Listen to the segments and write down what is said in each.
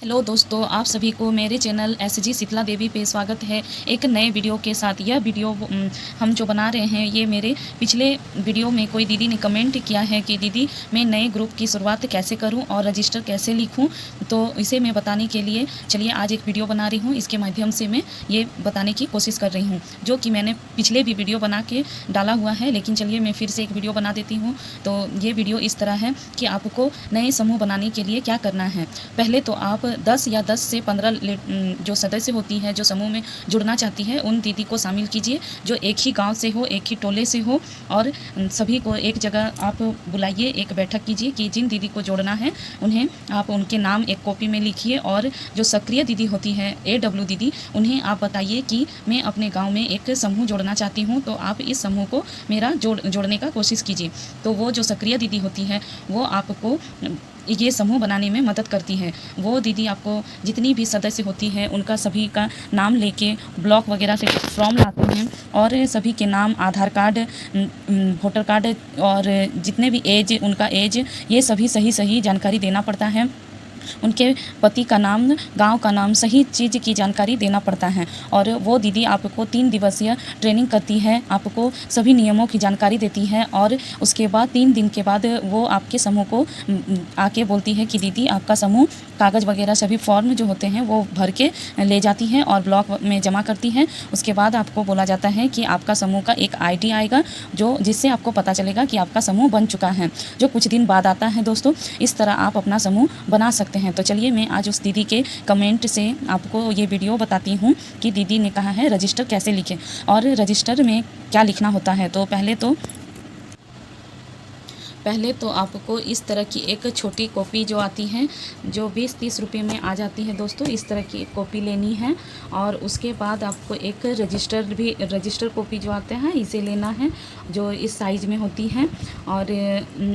Hello दोस्तों, आप सभी को मेरे चैनल एसजी शीतला देवी पे स्वागत है एक नए वीडियो के साथ। यह वीडियो हम जो बना रहे हैं ये मेरे पिछले वीडियो में कोई दीदी ने कमेंट किया है कि दीदी मैं नए ग्रुप की शुरुआत कैसे करूं और रजिस्टर कैसे लिखूं, तो इसे मैं बताने के लिए चलिए आज एक वीडियो बना रही हूं। इसके माध्यम से मैं ये बताने की कोशिश कर रही हूँ जो कि मैंने पिछले भी वीडियो बना के डाला हुआ है, लेकिन चलिए मैं फिर से एक वीडियो बना देती हूँ। तो ये वीडियो इस तरह है कि आपको नए समूह बनाने के लिए क्या करना है। पहले तो आप 10 या 10 से 15 जो सदस्य होती है जो समूह में जुड़ना चाहती है उन दीदी को शामिल कीजिए जो एक ही गांव से हो, एक ही टोले से हो, और सभी को एक जगह आप बुलाइए, एक बैठक कीजिए कि जिन दीदी को जोड़ना है उन्हें आप उनके नाम एक कॉपी में लिखिए। और जो सक्रिय दीदी होती है AW दीदी, उन्हें आप बताइए कि मैं अपने गाँव में एक समूह जोड़ना चाहती हूँ, तो आप इस समूह को मेरा जोड़ने का कोशिश कीजिए। तो वो जो सक्रिय दीदी होती है वो आपको ये समूह बनाने में मदद करती है। वो दीदी आपको जितनी भी सदस्य होती है उनका सभी का नाम लेके ब्लॉक वगैरह से फॉर्म लाते हैं और सभी के नाम, आधार कार्ड, वोटर कार्ड और जितने भी एज, उनका एज, ये सभी सही जानकारी देना पड़ता है। उनके पति का नाम, गांव का नाम, सही चीज़ की जानकारी देना पड़ता है। और वो दीदी आपको 3 दिवसीय ट्रेनिंग करती है, आपको सभी नियमों की जानकारी देती है और उसके बाद 3 दिन के बाद वो आपके समूह को आके बोलती है कि दीदी आपका समूह कागज़ वगैरह सभी फॉर्म जो होते हैं वो भर के ले जाती है और ब्लॉक में जमा करती है। उसके बाद आपको बोला जाता है कि आपका समूह का एक ID आएगा जो जिससे आपको पता चलेगा कि आपका समूह बन चुका है, जो कुछ दिन बाद आता है दोस्तों। इस तरह आप अपना समूह बना सकते हैं। तो चलिए मैं आज उस दीदी के कमेंट से आपको ये वीडियो बताती हूँ कि दीदी ने कहा है रजिस्टर कैसे लिखें और रजिस्टर में क्या लिखना होता है। तो पहले तो आपको इस तरह की एक छोटी कॉपी जो आती है, जो 20-30 रुपये में आ जाती है दोस्तों, इस तरह की एक कॉपी लेनी है। और उसके बाद आपको एक रजिस्टर कॉपी जो आते हैं इसे लेना है, जो इस साइज़ में होती है। और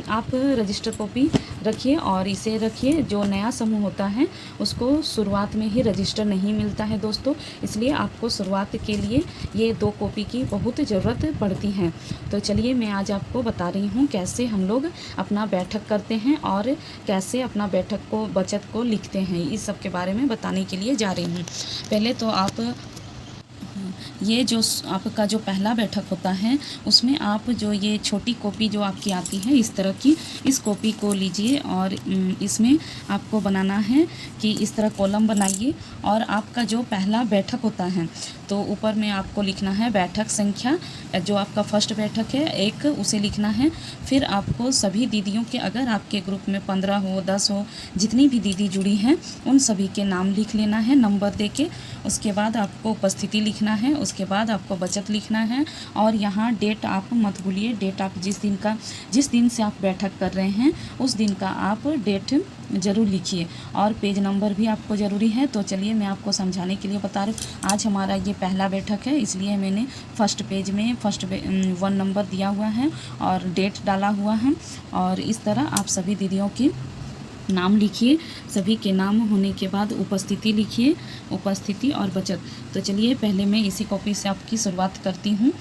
आप रजिस्टर कॉपी रखिए और इसे रखिए। जो नया समूह होता है उसको शुरुआत में ही रजिस्टर नहीं मिलता है दोस्तों, इसलिए आपको शुरुआत के लिए ये 2 कॉपी की बहुत ज़रूरत पड़ती है। तो चलिए मैं आज आपको बता रही हूँ कैसे हम लोग अपना बैठक करते हैं और कैसे अपना बैठक को, बचत को लिखते हैं। इस सब के बारे में बताने के लिए जा रही हूँ। पहले तो आप ये जो आपका जो पहला बैठक होता है उसमें आप जो ये छोटी कॉपी जो आपकी आती है इस तरह की, इस कॉपी को लीजिए और इसमें आपको बनाना है कि इस तरह कॉलम बनाइए। और आपका जो पहला बैठक होता है तो ऊपर में आपको लिखना है बैठक संख्या, जो आपका फर्स्ट बैठक है 1, उसे लिखना है। फिर आपको सभी दीदियों के, अगर आपके ग्रुप में 15 हो, 10 हो, जितनी भी दीदी जुड़ी हैं उन सभी के नाम लिख लेना है नंबर दे के। उसके बाद आपको उपस्थिति लिखना है, उसके बाद आपको बचत लिखना है। और यहाँ डेट आप मत भूलिए, डेट आप जिस दिन से आप बैठक कर रहे हैं उस दिन का आप डेट ज़रूर लिखिए। और पेज नंबर भी आपको ज़रूरी है। तो चलिए मैं आपको समझाने के लिए बता रही हूँ। आज हमारा ये पहला बैठक है, इसलिए मैंने फर्स्ट पेज में 1 नंबर दिया हुआ है और डेट डाला हुआ है। और इस तरह आप सभी दीदियों की नाम लिखिए। सभी के नाम होने के बाद उपस्थिति लिखिए, उपस्थिति और बचत। तो चलिए पहले मैं इसी कॉपी से आपकी शुरुआत करती हूँ।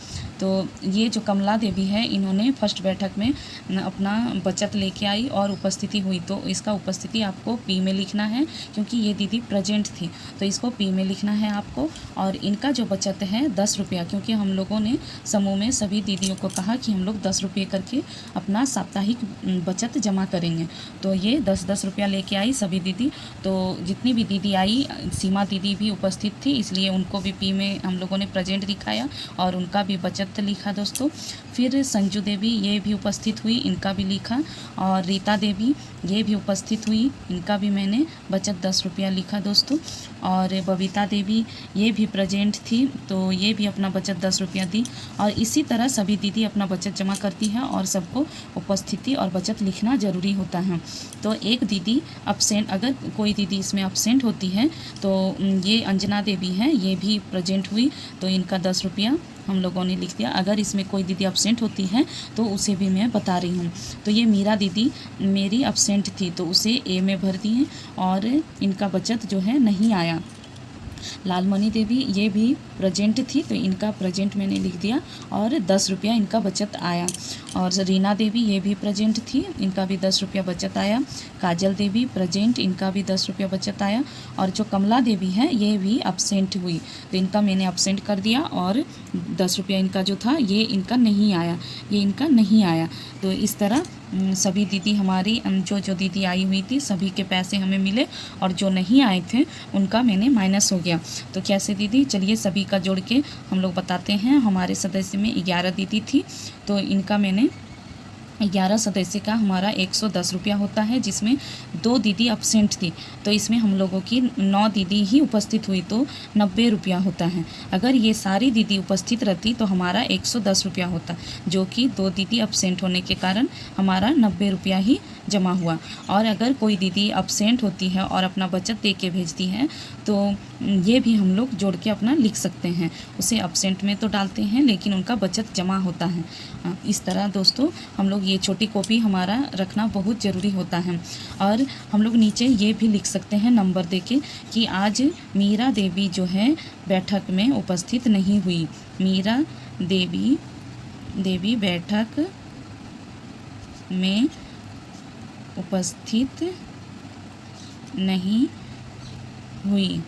तो ये जो कमला देवी है, इन्होंने फर्स्ट बैठक में अपना बचत लेके आई और उपस्थिति हुई, तो इसका उपस्थिति आपको P में लिखना है क्योंकि ये दीदी प्रेजेंट थी, तो इसको P में लिखना है आपको। और इनका जो बचत है 10 रुपया, क्योंकि हम लोगों ने समूह में सभी दीदियों को कहा कि हम लोग 10 रुपये करके अपना साप्ताहिक बचत जमा करेंगे। तो ये 10-10 रुपया लेके आई सभी दीदी। तो जितनी भी दीदी आई, सीमा दीदी भी उपस्थित थी, इसलिए उनको भी P में हम लोगों ने प्रेजेंट दिखाया और उनका भी बचत लिखा दोस्तों। फिर संजू देवी ये भी उपस्थित हुई, इनका भी लिखा। और रीता देवी ये भी उपस्थित हुई, इनका भी मैंने बचत 10 रुपया लिखा दोस्तों। और बबीता देवी ये भी प्रेजेंट थी, तो ये भी अपना बचत 10 रुपया दी। और इसी तरह सभी दीदी अपना बचत जमा करती हैं और सबको उपस्थिति और बचत लिखना ज़रूरी होता है। तो एक दीदी अपसेंट, अगर कोई दीदी इसमें अपसेंट होती है तो ये अंजना देवी हैं, ये भी प्रेजेंट हुई, तो इनका 10 रुपया हम लोगों ने लिख दिया। अगर इसमें कोई दीदी अपसेंट होती है तो उसे भी मैं बता रही हूँ। तो ये मीरा दीदी मेरी अपसेंट थी, तो उसे A में भर दिए और इनका बचत जो है नहीं आया। लालमणि देवी ये भी प्रेजेंट थी, तो इनका प्रेजेंट मैंने लिख दिया और 10 रुपया इनका बचत आया। और रीना देवी ये भी प्रेजेंट थी, इनका भी 10 रुपया बचत आया। काजल देवी प्रेजेंट, इनका भी 10 रुपया बचत आया। और जो कमला देवी है ये भी अब्सेंट हुई, तो इनका मैंने अब्सेंट कर दिया और 10 रुपया इनका जो था ये इनका नहीं आया, ये इनका नहीं आया। तो इस तरह सभी दीदी हमारी जो दीदी आई हुई थी सभी के पैसे हमें मिले, और जो नहीं आए थे उनका मैंने माइनस हो गया। तो कैसे दीदी, चलिए सभी का जोड़ के हम लोग बताते हैं। हमारे सदस्य में 11 दीदी थी, तो इनका मैंने 11 सदस्य का हमारा 110 रुपया होता है, जिसमें 2 दीदी अब्सेंट थी, तो इसमें हम लोगों की 9 दीदी ही उपस्थित हुई, तो 90 रुपया होता है। अगर ये सारी दीदी उपस्थित रहती तो हमारा 110 रुपया होता, जो कि 2 दीदी अब्सेंट होने के कारण हमारा 90 रुपया ही जमा हुआ। और अगर कोई दीदी अब्सेंट होती है और अपना बचत दे के भेजती है तो ये भी हम लोग जोड़ के अपना लिख सकते हैं। उसे अब्सेंट में तो डालते हैं लेकिन उनका बचत जमा होता है। इस तरह दोस्तों हम लोग ये छोटी कॉपी हमारा रखना बहुत ज़रूरी होता है। और हम लोग नीचे ये भी लिख सकते हैं नंबर देके कि आज मीरा देवी जो है बैठक में उपस्थित नहीं हुई। मीरा देवी बैठक में उपस्थित नहीं हुई।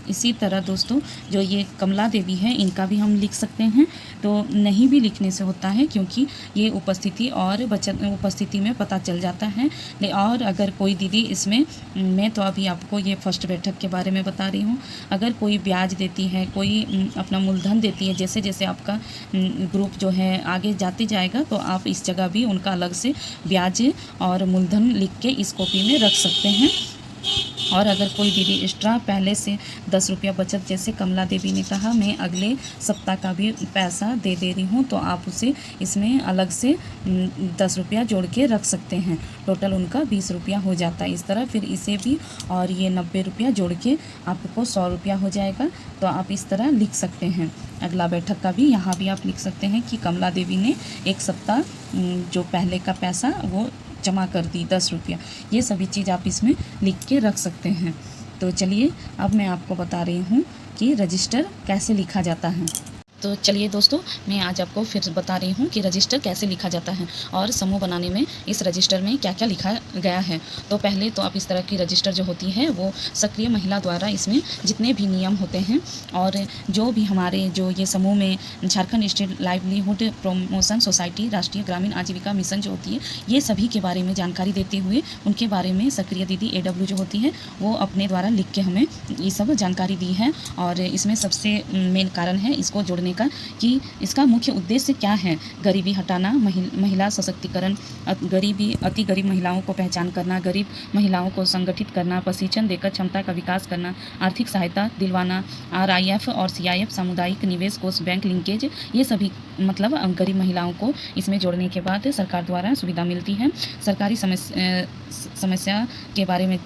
इसी तरह दोस्तों जो ये कमला देवी है इनका भी हम लिख सकते हैं, तो नहीं भी लिखने से होता है क्योंकि ये उपस्थिति और बचत उपस्थिति में पता चल जाता है। और अगर कोई दीदी इसमें, मैं तो अभी आपको ये फर्स्ट बैठक के बारे में बता रही हूँ, अगर कोई ब्याज देती है, कोई अपना मूलधन देती है, जैसे जैसे आपका ग्रुप जो है आगे जाते जाएगा तो आप इस जगह भी उनका अलग से ब्याज और मूलधन लिख के इस कॉपी में रख सकते हैं। और अगर कोई दीदी एक्स्ट्रा पहले से 10 रुपया बचत, जैसे कमला देवी ने कहा मैं अगले सप्ताह का भी पैसा दे रही हूँ, तो आप उसे इसमें अलग से 10 रुपया जोड़ के रख सकते हैं। टोटल उनका 20 रुपया हो जाता है। इस तरह फिर इसे भी और ये 90 रुपया जोड़ के आपको 100 रुपया हो जाएगा। तो आप इस तरह लिख सकते हैं। अगला बैठक का भी यहाँ भी आप लिख सकते हैं कि कमला देवी ने एक सप्ताह जो पहले का पैसा वो जमा कर दी 10 रुपया। ये सभी चीज़ आप इसमें लिख के रख सकते हैं। तो चलिए अब मैं आपको बता रही हूँ कि रजिस्टर कैसे लिखा जाता है। तो चलिए दोस्तों मैं आज आपको फिर बता रही हूँ कि रजिस्टर कैसे लिखा जाता है और समूह बनाने में इस रजिस्टर में क्या क्या लिखा गया है। तो पहले तो आप इस तरह की रजिस्टर जो होती है वो सक्रिय महिला द्वारा इसमें जितने भी नियम होते हैं और जो भी हमारे जो ये समूह में Jharkhand state livelihood promotion society राष्ट्रीय ग्रामीण आजीविका मिशन जो होती है ये सभी के बारे में जानकारी देते हुए उनके बारे में सक्रिय दीदी AW जो होती है वो अपने द्वारा लिख के हमें ये सब जानकारी दी है। और इसमें सबसे मेन कारण है इसको जोड़ने का कि इसका मुख्य उद्देश्य क्या है। गरीबी हटाना, महिला सशक्तिकरण, गरीबी अति गरीब महिलाओं को पहचान करना, गरीब महिलाओं को संगठित करना, प्रशिक्षण देकर क्षमता का विकास करना, आर्थिक सहायता दिलवाना, RIF और CIF सामुदायिक निवेश कोष बैंक लिंकेज, ये सभी मतलब गरीब महिलाओं को इसमें जोड़ने के बाद सरकार द्वारा सुविधा मिलती है। सरकारी समस्या के बारे में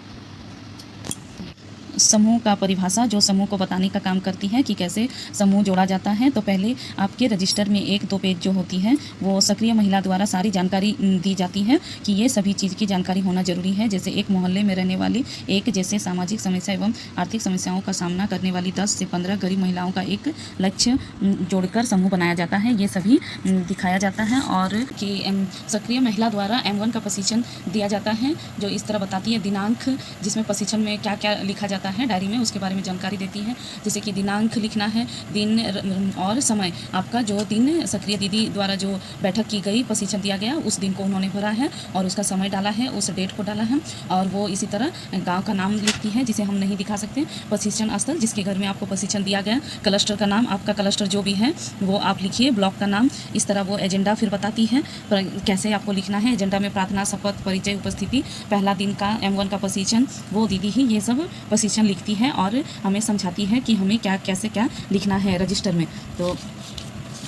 समूह का परिभाषा जो समूह को बताने का काम करती है कि कैसे समूह जोड़ा जाता है। तो पहले आपके रजिस्टर में 1-2 पेज जो होती है वो सक्रिय महिला द्वारा सारी जानकारी दी जाती है कि ये सभी चीज़ की जानकारी होना जरूरी है। जैसे एक मोहल्ले में रहने वाली एक जैसे सामाजिक समस्या एवं आर्थिक समस्याओं का सामना करने वाली 10 से 15 गरीब महिलाओं का एक लक्ष्य जोड़कर समूह बनाया जाता है, ये सभी दिखाया जाता है। और कि सक्रिय महिला द्वारा M1 का प्रशिक्षण दिया जाता है जो इस तरह बताती है दिनांक, जिसमें प्रशिक्षण में क्या क्या लिखा जाता है डायरी में उसके बारे में जानकारी देती है। जैसे कि दिनांक लिखना है, दिन और समय, आपका जो दिन सक्रिय दीदी द्वारा जो बैठक की गई, प्रशिक्षण दिया गया उस दिन को उन्होंने भरा है और उसका समय डाला है, उस डेट को डाला है। और वो इसी तरह गांव का नाम लिखती है जिसे हम नहीं दिखा सकते, प्रशिक्षण स्थल जिसके घर में आपको प्रशिक्षण दिया गया, क्लस्टर का नाम, आपका क्लस्टर जो भी है वो आप लिखिए, ब्लॉक का नाम। इस तरह वो एजेंडा फिर बताती है कैसे आपको लिखना है। एजेंडा में प्रार्थना, शपथ, परिचय, उपस्थिति, पहला दिन का M1 का प्रशिक्षण, वो दीदी ही ये सब प्रशिक्षण लिखती है और हमें समझाती है कि हमें क्या कैसे क्या लिखना है रजिस्टर में। तो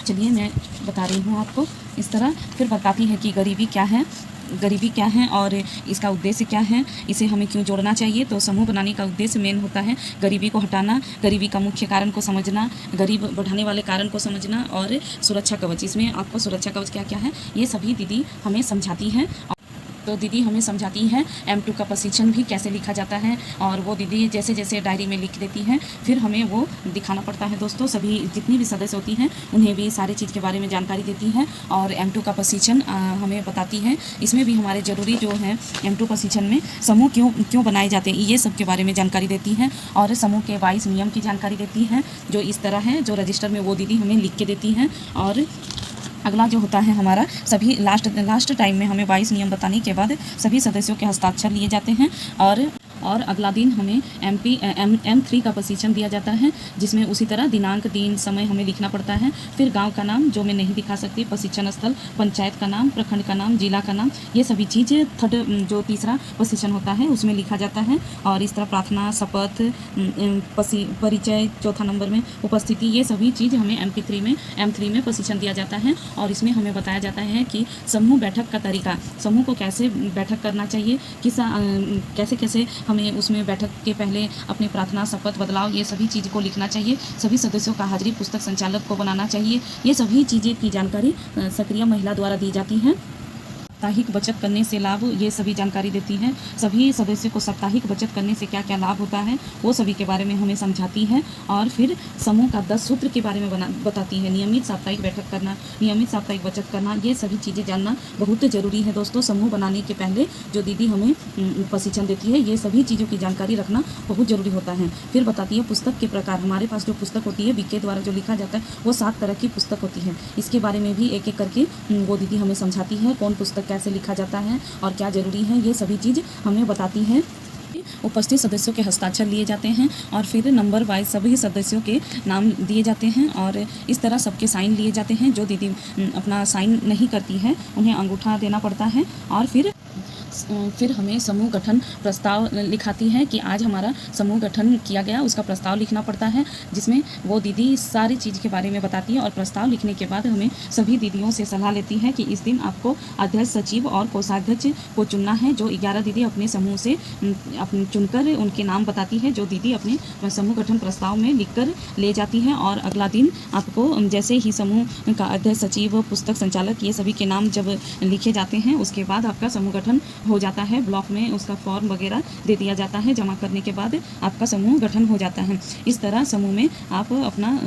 चलिए मैं बता रही हूँ आपको। इस तरह फिर बताती है कि गरीबी क्या है और इसका उद्देश्य क्या है, इसे हमें क्यों जोड़ना चाहिए। तो समूह बनाने का उद्देश्य मेन होता है गरीबी को हटाना, गरीबी का मुख्य कारण को समझना, गरीब बढ़ाने वाले कारण को समझना और सुरक्षा कवच। इसमें आपको सुरक्षा कवच क्या क्या है ये सभी दीदी हमें समझाती हैं। तो दीदी हमें समझाती हैं M2 का प्रशिक्षण भी कैसे लिखा जाता है, और वो दीदी जैसे जैसे डायरी में लिख देती हैं फिर हमें वो दिखाना पड़ता है दोस्तों। सभी जितनी भी सदस्य होती हैं उन्हें भी सारी चीज़ के बारे में जानकारी देती हैं और M2 का प्रशिक्षण हमें बताती हैं। इसमें भी हमारे ज़रूरी जो है M2 प्रशिक्षण में समूह क्यों बनाए जाते हैं ये सब के बारे में जानकारी देती हैं, और समूह के 22 नियम की जानकारी देती हैं जो इस तरह है, जो रजिस्टर में वो दीदी हमें लिख के देती हैं। और अगला जो होता है हमारा सभी लास्ट टाइम में हमें 22 नियम बताने के बाद सभी सदस्यों के हस्ताक्षर लिए जाते हैं, और अगला दिन हमें M3 का प्रशिक्षण दिया जाता है, जिसमें उसी तरह दिनांक, दिन, समय हमें लिखना पड़ता है। फिर गांव का नाम जो मैं नहीं दिखा सकती, प्रशिक्षण स्थल, पंचायत का नाम, प्रखंड का नाम, जिला का नाम, ये सभी चीज़ जो तीसरा प्रशिक्षण होता है उसमें लिखा जाता है। और इस तरह प्रार्थना, शपथ, परिचय, चौथा नंबर में उपस्थिति, ये सभी चीज़ हमें M3 में प्रशिक्षण दिया जाता है। और इसमें हमें बताया जाता है कि समूह बैठक का तरीका, समूह को कैसे बैठक करना चाहिए, कैसे हमें उसमें बैठक के पहले अपनी प्रार्थना, शपथ, बदलाव, ये सभी चीज़ को लिखना चाहिए। सभी सदस्यों का हाजिरी पुस्तक संचालक को बनाना चाहिए। ये सभी चीज़ें की जानकारी सक्रिय महिला द्वारा दी जाती हैं। साप्ताहिक बचत करने से लाभ, ये सभी जानकारी देती हैं। सभी सदस्यों को साप्ताहिक बचत करने से क्या क्या लाभ होता है वो सभी के बारे में हमें समझाती है। और फिर समूह का 10 सूत्र के बारे में बताती है। नियमित साप्ताहिक बैठक करना, नियमित साप्ताहिक बचत करना, ये सभी चीज़ें जानना बहुत ज़रूरी है दोस्तों। समूह बनाने के पहले जो दीदी हमें प्रशिक्षण देती है ये सभी चीज़ों की जानकारी रखना बहुत ज़रूरी होता है। फिर बताती है पुस्तक के प्रकार। हमारे पास जो पुस्तक होती है बीके द्वारा जो लिखा जाता है वो 7 तरह की पुस्तक होती है। इसके बारे में भी एक एक करके वो दीदी हमें समझाती है, कौन पुस्तक कैसे लिखा जाता है और क्या ज़रूरी है, ये सभी चीज़ हमें बताती है। उपस्थित सदस्यों के हस्ताक्षर लिए जाते हैं और फिर नंबर वाइज सभी सदस्यों के नाम दिए जाते हैं और इस तरह सबके साइन लिए जाते हैं। जो दीदी अपना साइन नहीं करती है उन्हें अंगूठा देना पड़ता है। और फिर हमें समूह गठन प्रस्ताव लिखाती है कि आज हमारा समूह गठन किया गया, उसका प्रस्ताव लिखना पड़ता है, जिसमें वो दीदी सारी चीज़ के बारे में बताती है। और प्रस्ताव लिखने के बाद हमें सभी दीदियों से सलाह लेती है कि इस दिन आपको अध्यक्ष, सचिव और कोषाध्यक्ष को चुनना है। जो 11 दीदी अपने समूह से चुनकर उनके नाम बताती है, जो दीदी अपने समूह गठन प्रस्ताव में लिखकर ले जाती है। और अगला दिन आपको जैसे ही समूह का अध्यक्ष, सचिव, पुस्तक संचालक, ये सभी के नाम जब लिखे जाते हैं उसके बाद आपका समूह गठन हो जाता है। ब्लॉक में उसका फॉर्म वगैरह दे दिया जाता है। जमा करने के बाद आपका समूह गठन हो जाता है। इस तरह समूह में आप अपना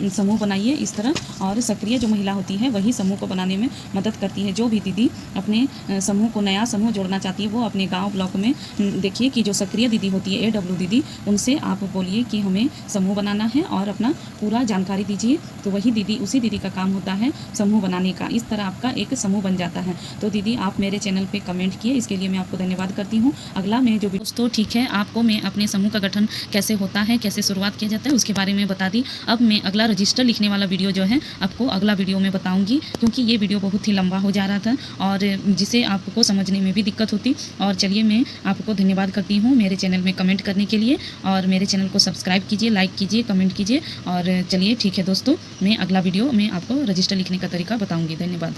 समूह बनाइए इस तरह। और सक्रिय जो महिला होती है वही समूह को बनाने में मदद करती है। जो भी दीदी अपने समूह को नया समूह जोड़ना चाहती है वो अपने गांव ब्लॉक में देखिए कि जो सक्रिय दीदी होती है AW दीदी, उनसे आप बोलिए कि हमें समूह बनाना है और अपना पूरा जानकारी दीजिए। तो वही दीदी, उसी दीदी का काम होता है समूह बनाने का। इस तरह आपका एक समूह बन जाता है। तो दीदी आप मेरे चैनल पे कमेंट किए, इसके लिए मैं आपको धन्यवाद करती हूँ। अगला मैं जो दोस्तों ठीक है, आपको मैं अपने समूह का गठन कैसे होता है, कैसे शुरुआत किया जाता है उसके बारे में बता दी। अब मैं अगला रजिस्टर लिखने वाला वीडियो जो है आपको अगला वीडियो में बताऊँगी, क्योंकि ये वीडियो बहुत ही लंबा हो जा रहा था और जिसे आपको समझने में भी दिक्कत होती। और चलिए मैं आपको धन्यवाद करती हूँ मेरे चैनल में कमेंट करने के लिए। और मेरे चैनल को सब्सक्राइब कीजिए, लाइक कीजिए, कमेंट कीजिए। और चलिए ठीक है दोस्तों, मैं अगला वीडियो में आपको रजिस्टर लिखने का तरीका बताऊँगी। धन्यवाद।